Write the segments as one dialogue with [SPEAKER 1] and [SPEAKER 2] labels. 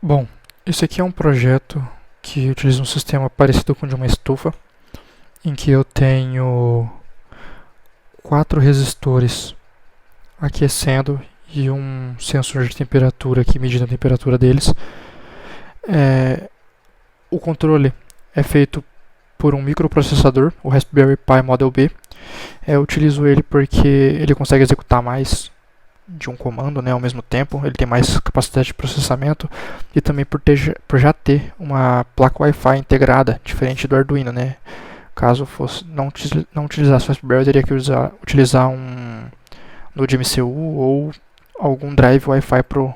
[SPEAKER 1] Bom, esse aqui é um projeto que utiliza um sistema parecido com o de uma estufa, em que eu tenho 4 resistores aquecendo e um sensor de temperatura aqui medindo a temperatura deles. O controle é feito por um microprocessador, o Raspberry Pi Model B. Eu utilizo ele porque ele consegue executar mais de um comando, né, ao mesmo tempo, ele tem mais capacidade de processamento e também por já ter uma placa Wi-Fi integrada, diferente do Arduino, né? Caso fosse não utilizasse o Raspberry, eu teria que utilizar um Node MCU ou algum drive Wi-Fi pro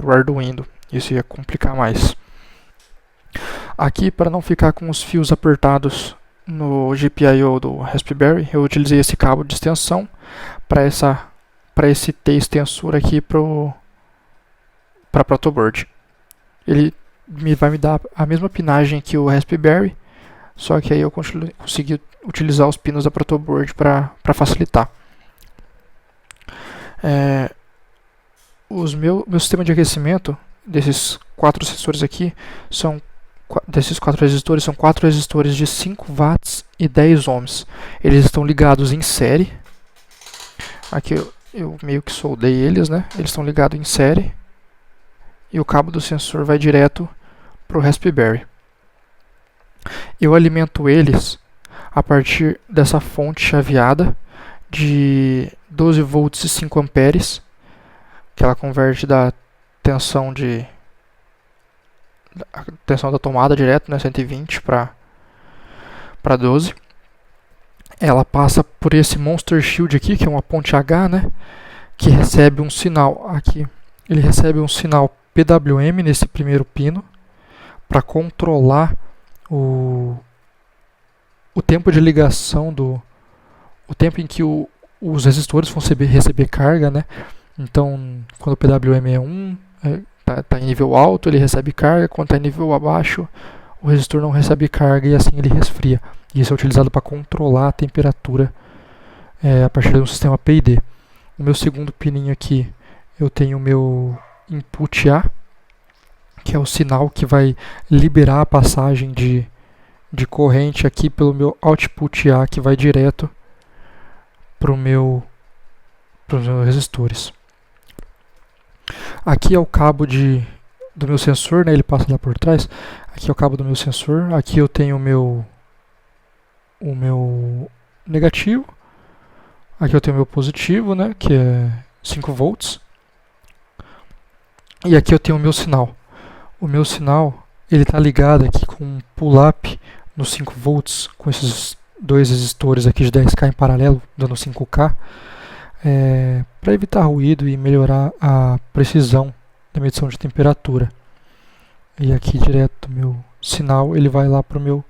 [SPEAKER 1] Arduino. Isso ia complicar mais. Aqui, para não ficar com os fios apertados no GPIO do Raspberry, eu utilizei esse cabo de extensão para esse T extensor aqui para protoboard. Ele vai me dar a mesma pinagem que o Raspberry, só que aí eu consegui utilizar os pinos da protoboard para facilitar. Meu sistema de aquecimento desses 4 sensores aqui desses 4 resistores são 4 resistores de 5 watts e 10 ohms. Eles estão ligados em série. Aqui eu meio que soldei eles, né? Eles estão ligados em série. E o cabo do sensor vai direto para o Raspberry. Eu alimento eles a partir dessa fonte chaveada de 12 volts e 5 amperes, que ela converte da tensão da tomada direto, né, 120 para 12. Ela passa por esse Monster Shield aqui, que é uma ponte H, né, que recebe um sinal aqui. Ele recebe um sinal PWM nesse primeiro pino para controlar o tempo de ligação o tempo em que os resistores vão receber carga, né? Então, quando o PWM é 1, está em nível alto, ele recebe carga. Quando está em nível abaixo, o resistor não recebe carga e assim ele resfria. E isso é utilizado para controlar a temperatura a partir de um sistema PID. O meu segundo pininho aqui, eu tenho o meu input A, que é o sinal que vai liberar a passagem de corrente aqui pelo meu output A, que vai direto para os meus resistores. Aqui é o cabo do meu sensor, né? Ele passa lá por trás. Aqui é o cabo do meu sensor. Aqui eu tenho o meu negativo. Aqui eu tenho o meu positivo, né? Que é 5 volts. E aqui eu tenho o meu sinal. O meu sinal, ele está ligado aqui com um pull-up nos 5 volts, com esses 2 resistores aqui de 10K em paralelo, dando 5K. Para evitar ruído e melhorar a precisão da medição de temperatura. E aqui direto do meu sinal, ele vai lá para o meu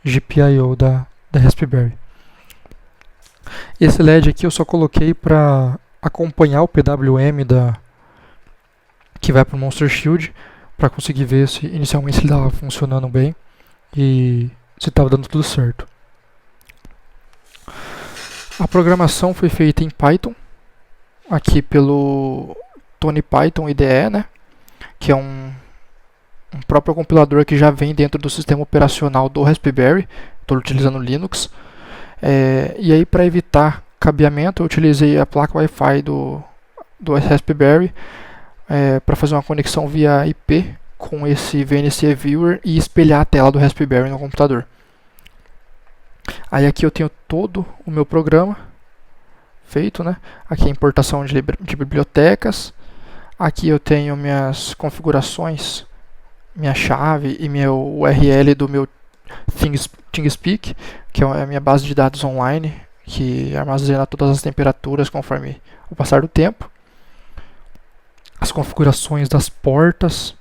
[SPEAKER 1] GPIO da Raspberry. Esse LED aqui eu só coloquei para acompanhar o PWM que vai para o Monster Shield, para conseguir ver se inicialmente ele estava funcionando bem e se estava dando tudo certo. A programação foi feita em Python, aqui pelo Tony Python IDE, né? Que é um próprio compilador que já vem dentro do sistema operacional do Raspberry. Estou utilizando Linux. E aí, para evitar cabeamento, eu utilizei a placa Wi-Fi do Raspberry para fazer uma conexão via IP com esse VNC Viewer e espelhar a tela do Raspberry no computador. Aí aqui eu tenho todo o meu programa feito, né? Aqui a importação de bibliotecas. Aqui eu tenho minhas configurações, minha chave e meu URL do meu ThingSpeak, que é a minha base de dados online, que armazena todas as temperaturas conforme o passar do tempo. As configurações das portas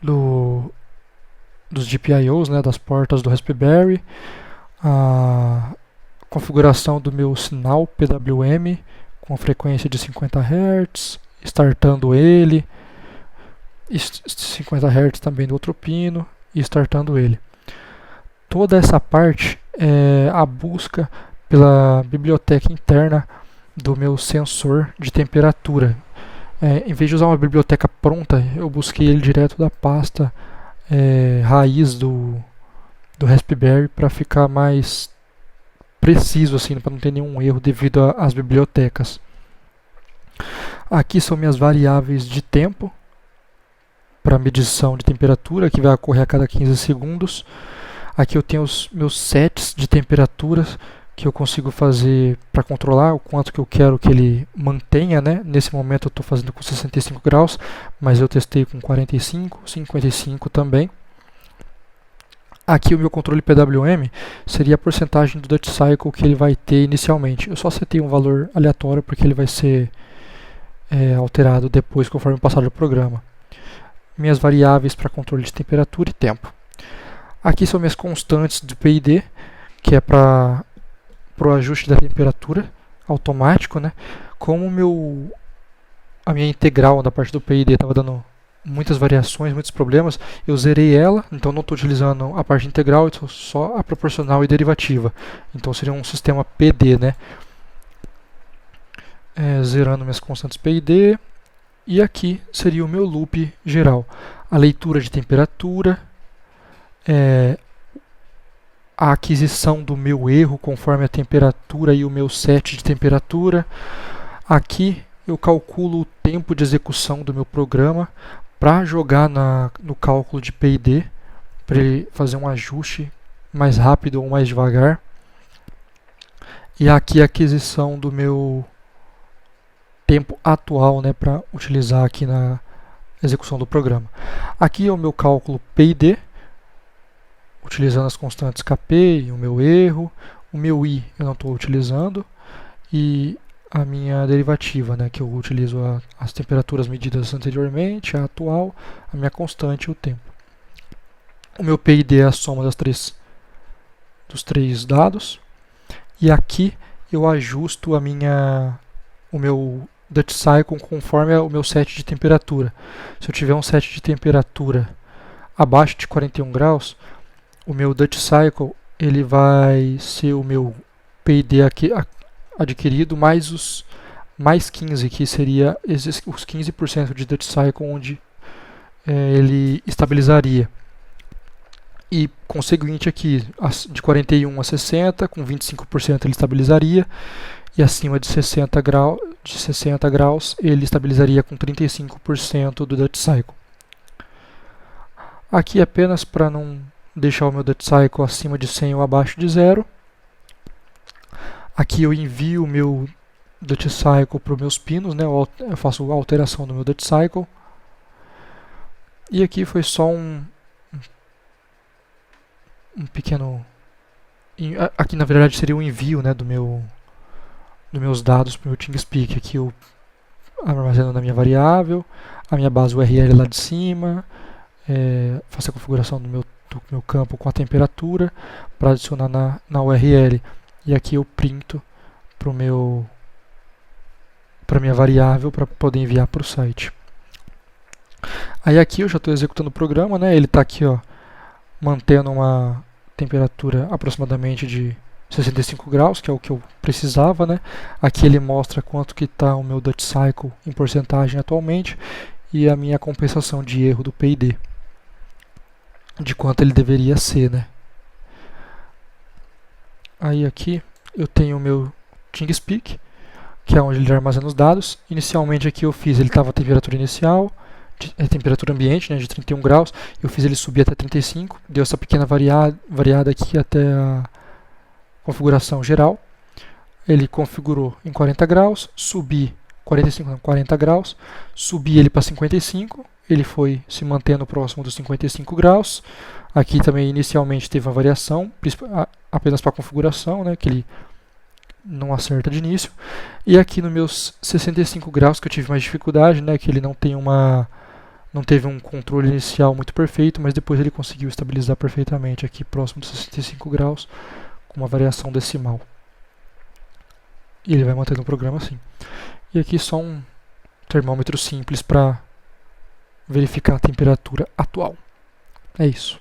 [SPEAKER 1] dos GPIOs, né, das portas do Raspberry. A configuração do meu sinal PWM com frequência de 50 Hz, startando ele, 50 Hz também do outro pino e startando ele. Toda essa parte é a busca pela biblioteca interna do meu sensor de temperatura. Em vez de usar uma biblioteca pronta, eu busquei ele direto da pasta raiz do Raspberry para ficar mais preciso, assim, para não ter nenhum erro devido às bibliotecas. Aqui são minhas variáveis de tempo para medição de temperatura, que vai ocorrer a cada 15 segundos. Aqui eu tenho os meus sets de temperaturas que eu consigo fazer para controlar o quanto que eu quero que ele mantenha, né? Nesse momento eu estou fazendo com 65 graus, mas eu testei com 45, 55 também. Aqui o meu controle PWM seria a porcentagem do Duty Cycle que ele vai ter inicialmente. Eu só setei um valor aleatório porque ele vai ser alterado depois conforme passar o programa. Minhas variáveis para controle de temperatura e tempo. Aqui são minhas constantes do PID, que é para o ajuste da temperatura automático, né? Como a minha integral da parte do PID estava dando muitas variações, muitos problemas, eu zerei ela, então não estou utilizando a parte integral, estou só a proporcional e derivativa. Então seria um sistema PD, né? Zerando minhas constantes PID. E aqui seria o meu loop geral. A leitura de temperatura, a aquisição do meu erro conforme a temperatura e o meu set de temperatura. Aqui eu calculo o tempo de execução do meu programa para jogar no cálculo de PID, para ele fazer um ajuste mais rápido ou mais devagar. E aqui a aquisição do meu tempo atual, né, para utilizar aqui na execução do programa. Aqui é o meu cálculo PID, utilizando as constantes KP e o meu erro. O meu I eu não estou utilizando. E a minha derivativa, né, que eu utilizo as temperaturas medidas anteriormente, a atual, a minha constante e o tempo. O meu PID é a soma dos três dados. E aqui eu ajusto o meu Duty Cycle conforme o meu set de temperatura. Se eu tiver um set de temperatura abaixo de 41 graus, o meu Duty Cycle ele vai ser o meu PID adquirido mais mais 15, que seria os 15% de Duty Cycle onde ele estabilizaria. E conseguinte aqui, de 41 a 60, com 25% ele estabilizaria, e acima de 60 graus ele estabilizaria com 35% do Duty Cycle. Aqui apenas para não deixar o meu Duty Cycle acima de 100 ou abaixo de 0. Aqui eu envio o meu Duty Cycle para os meus pinos, né? Eu faço a alteração do meu Duty Cycle. E aqui foi só um pequeno... Aqui na verdade seria o envio, né, dos meus dados para o meu TeamSpeak. Aqui eu armazeno na minha variável, a minha base URL lá de cima, faço a configuração do meu campo com a temperatura para adicionar na URL. E aqui eu printo para minha variável para poder enviar para o site. Aí aqui eu já estou executando o programa, né? Ele está aqui, ó, mantendo uma temperatura aproximadamente de 65 graus, que é o que eu precisava, né? Aqui ele mostra quanto que está o meu Duty Cycle em porcentagem atualmente e a minha compensação de erro do PID, de quanto ele deveria ser, né? Aí aqui eu tenho o meu TeamSpeak, que é onde ele armazena os dados. Inicialmente aqui ele estava a temperatura inicial, temperatura ambiente, né, de 31 graus. Eu fiz ele subir até 35, deu essa pequena variada aqui até a configuração geral. Ele configurou em 40 graus, subi 40 graus, subi ele para 55, ele foi se mantendo próximo dos 55 graus. Aqui também inicialmente teve uma variação, apenas para a configuração, né, que ele não acerta de início. E aqui nos meus 65 graus que eu tive mais dificuldade, né, que ele não teve um controle inicial muito perfeito, mas depois ele conseguiu estabilizar perfeitamente aqui próximo dos 65 graus com uma variação decimal. E ele vai mantendo o programa assim. E aqui só um termômetro simples para verificar a temperatura atual. É isso.